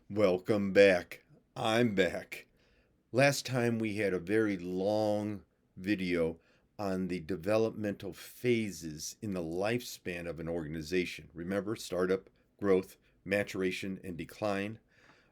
Welcome back. I'm back. Last time we had a very long video on the developmental phases in the lifespan of an organization. Remember, startup, growth, maturation, and decline.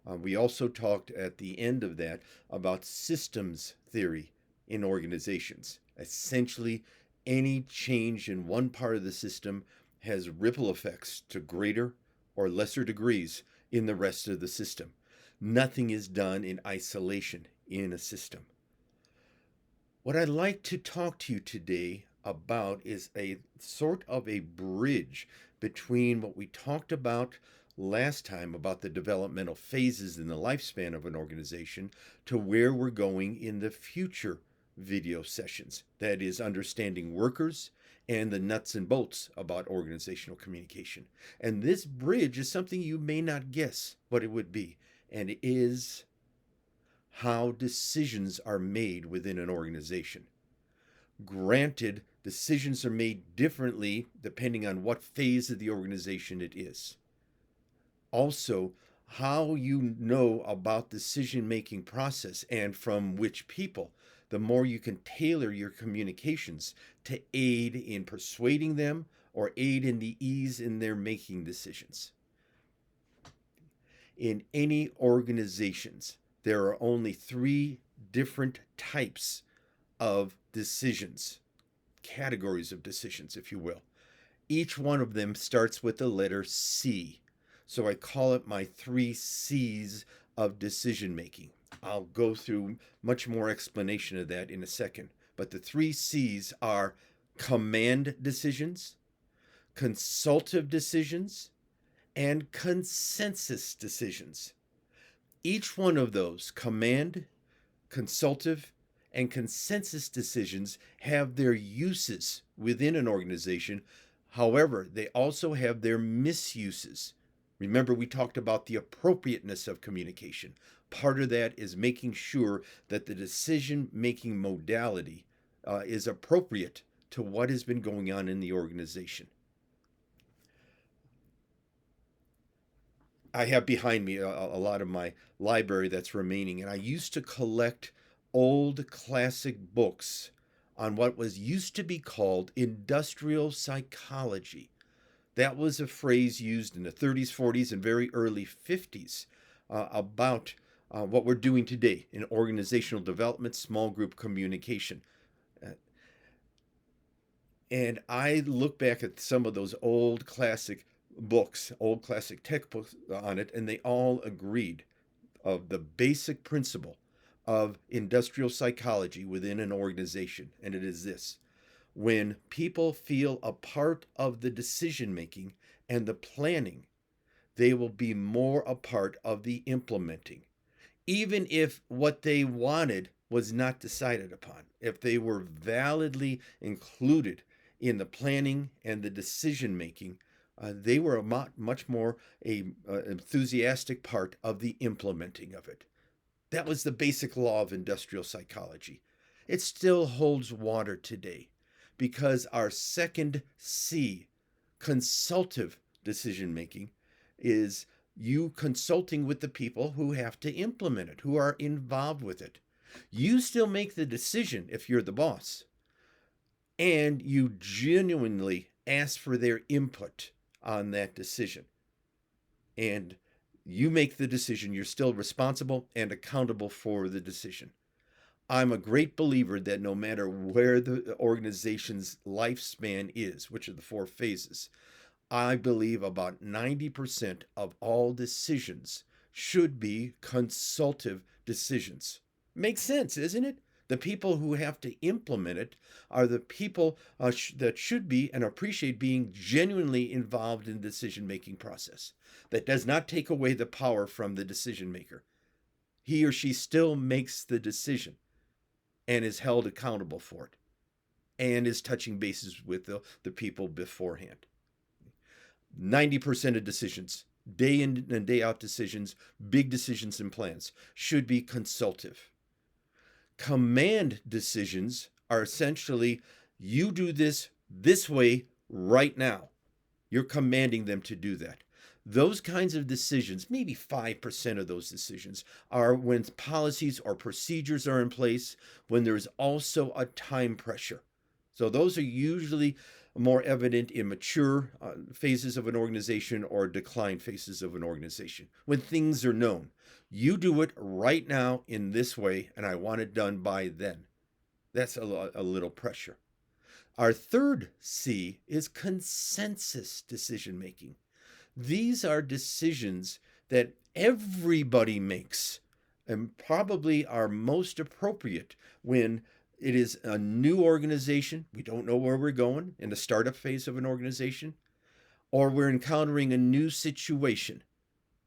We also talked at the end of that about systems theory in organizations. Essentially, any change in one part of the system has ripple effects to greater or lesser degrees in the rest of the system. Nothing is done in isolation in a system. What I'd like to talk to you today about is a sort of a bridge between what we talked about last time about the developmental phases in the lifespan of an organization to where we're going in the future video sessions. That is, understanding workers and the nuts and bolts about organizational communication. And this bridge is something you may not guess what it would be, and it is how decisions are made within an organization. Granted, decisions are made differently depending on what phase of the organization it is. Also, how you know about decision making process and from which people, the more you can tailor your communications to aid in persuading them or aid in the ease in their making decisions. In any organizations, there are only three different types of decisions, categories of decisions, if you will. Each one of them starts with the letter C. So I call it my three C's of decision making. I'll go through much more explanation of that in a second. But the three C's are command decisions, consultative decisions, and consensus decisions. Each one of those, command, consultative, and consensus decisions, have their uses within an organization. However, they also have their misuses. Remember, we talked about the appropriateness of communication. Part of that is making sure that the decision making modality is appropriate to what has been going on in the organization. I have behind me a lot of my library that's remaining, and I used to collect old classic books on what was used to be called industrial psychology. That was a phrase used in the 30s, 40s, and very early 50s about what we're doing today in organizational development, small group communication. Uh, and I look back at some of those old classic books, old classic textbooks on it, and they all agreed of the basic principle of industrial psychology within an organization. And it is this: when people feel a part of the decision making and the planning, they will be more a part of the implementing, even if what they wanted was not decided upon. If they were validly included in the planning and the decision making, they were a much more enthusiastic part of the implementing of it. That was the basic law of industrial psychology. It still holds water today because our second C, consultative decision making, is you consulting with the people who have to implement it, who are involved with it. You still make the decision if you're the boss, and you genuinely ask for their input on that decision. And you make the decision. You're still responsible and accountable for the decision. I'm a great believer that no matter where the organization's lifespan is, which are the four phases, I believe about 90% of all decisions should be consultative decisions. Makes sense, isn't it? The people who have to implement it are the people that should be and appreciate being genuinely involved in the decision making process. That does not take away the power from the decision maker. He or she still makes the decision and is held accountable for it and is touching bases with the people beforehand. 90% of decisions, day in and day out decisions, big decisions and plans, should be consultative. Command decisions are essentially you do this way right now. You're commanding them to do that. Those kinds of decisions, maybe 5% of those decisions, are when policies or procedures are in place, when there's also a time pressure. So those are usually more evident in mature phases of an organization or decline phases of an organization. When things are known, you do it right now in this way, and I want it done by then. That's a little pressure. Our third C is consensus decision making. These are decisions that everybody makes and probably are most appropriate when it is a new organization. We don't know where we're going in the startup phase of an organization, or we're encountering a new situation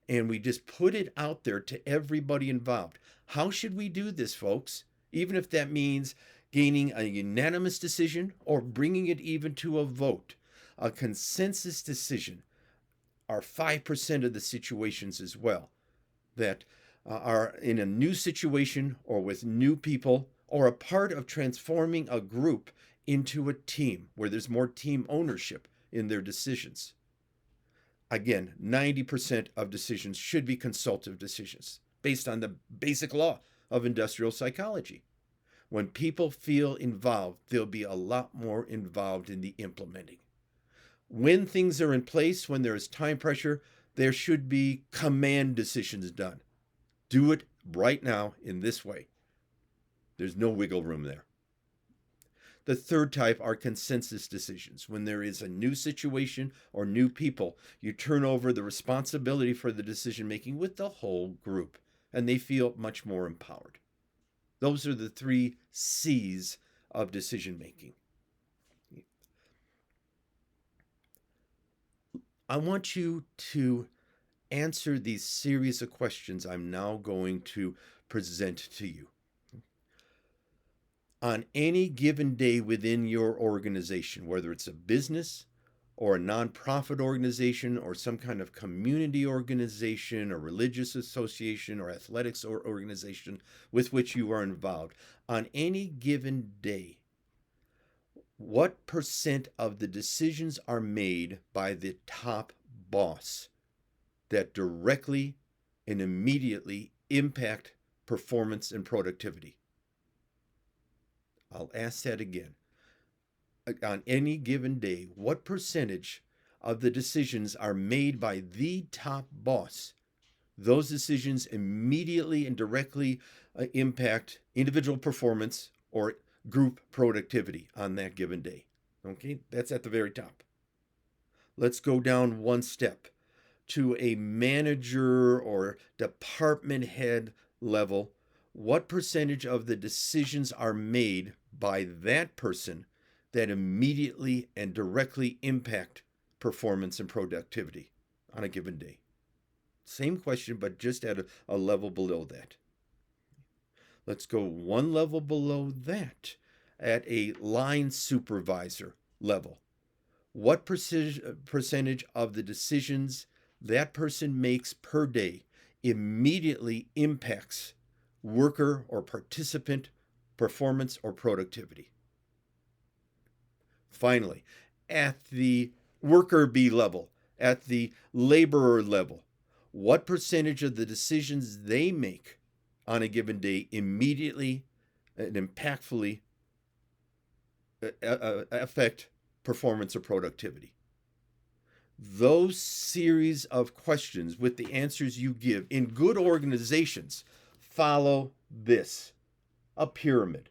and we just put it out there to everybody involved. How should we do this, folks? Even if that means gaining a unanimous decision or bringing it even to a vote. A consensus decision are 5% of the situations as well that are in a new situation or with new people or a part of transforming a group into a team where there's more team ownership in their decisions. Again, 90% of decisions should be consultative decisions based on the basic law of industrial psychology. When people feel involved, they'll be a lot more involved in the implementing. When things are in place, when there is time pressure, there should be command decisions done. Do it right now in this way. There's no wiggle room there. The third type are consensus decisions. When there is a new situation or new people, you turn over the responsibility for the decision making with the whole group, and they feel much more empowered. Those are the 3 C's of decision making. I want you to answer these series of questions I'm now going to present to you. On any given day within your organization, whether it's a business or a nonprofit organization or some kind of community organization or religious association or athletics or organization with which you are involved, on any given day, what percent of the decisions are made by the top boss that directly and immediately impact performance and productivity? I'll ask that again. On any given day, what percentage of the decisions are made by the top boss? Those decisions immediately and directly impact individual performance or group productivity on that given day. Okay, that's at the very top. Let's go down one step to a manager or department head level. What percentage of the decisions are made by that person that immediately and directly impact performance and productivity on a given day? Same question, but just at a level below that. Let's go one level below that at a line supervisor level. What percentage of the decisions that person makes per day immediately impacts worker or participant performance or productivity? Finally, at the worker bee level, at the laborer level, what percentage of the decisions they make on a given day immediately and impactfully affect performance or productivity? Those series of questions with the answers you give in good organizations follow this, a pyramid,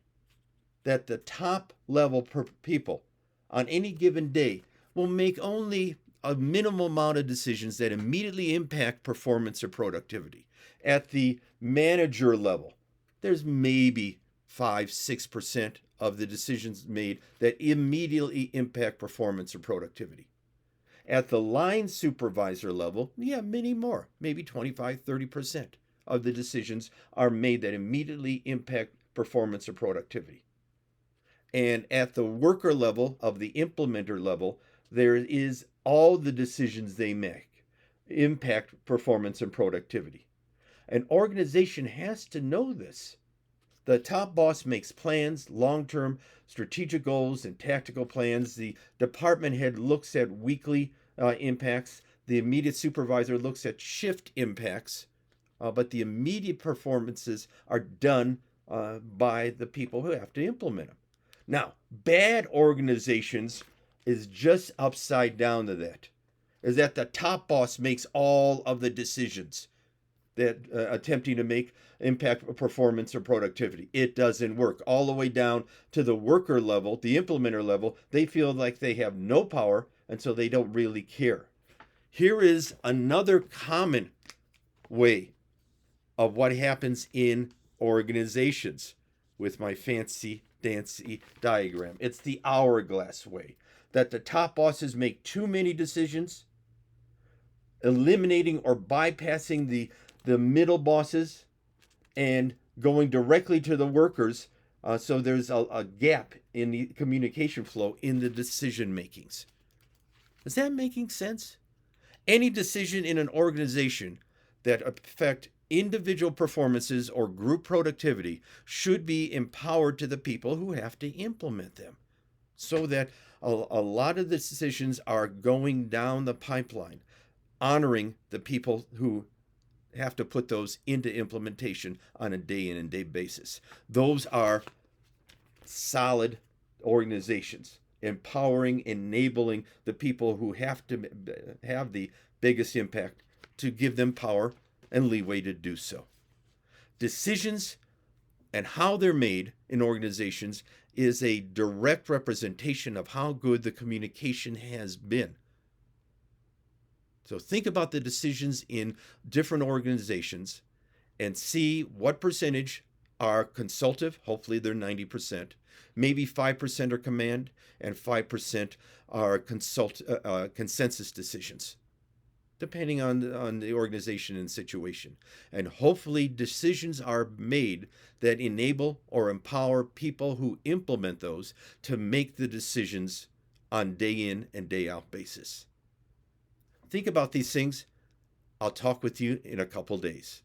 that the top level people on any given day will make only a minimal amount of decisions that immediately impact performance or productivity. At the manager level, there's maybe 5-6% of the decisions made that immediately impact performance or productivity. At the line supervisor level, many more, maybe 25-30% of the decisions are made that immediately impact performance or productivity. And at the worker level, of the implementer level, there is all the decisions they make impact performance and productivity. An organization has to know this. The top boss makes plans, long-term strategic goals and tactical plans. The department head looks at weekly impacts. The immediate supervisor looks at shift impacts, but the immediate performances are done by the people who have to implement them. Now, bad organizations is just upside down to that. Is that the top boss makes all of the decisions that attempting to make impact performance or productivity. It doesn't work. All the way down to the worker level, the implementer level, they feel like they have no power, and so they don't really care. Here is another common way of what happens in organizations with my fancy dancy diagram. It's the hourglass way, that the top bosses make too many decisions, eliminating or bypassing the middle bosses and going directly to the workers. So there's a gap in the communication flow in the decision makings. Is that making sense? Any decision in an organization that affect individual performances or group productivity should be empowered to the people who have to implement them, so that a lot of the decisions are going down the pipeline, honoring the people who have to put those into implementation on a day in and day basis. Those are solid organizations, empowering, enabling the people who have to have the biggest impact, to give them power and leeway to do so. Decisions and how they're made in organizations is a direct representation of how good the communication has been. So think about the decisions in different organizations and see what percentage are consultative. Hopefully they're 90%. Maybe 5% are command, and 5% are consensus decisions, depending on the organization and situation. And hopefully decisions are made that enable or empower people who implement those to make the decisions on day in and day out basis. Think about these things. I'll talk with you in a couple days.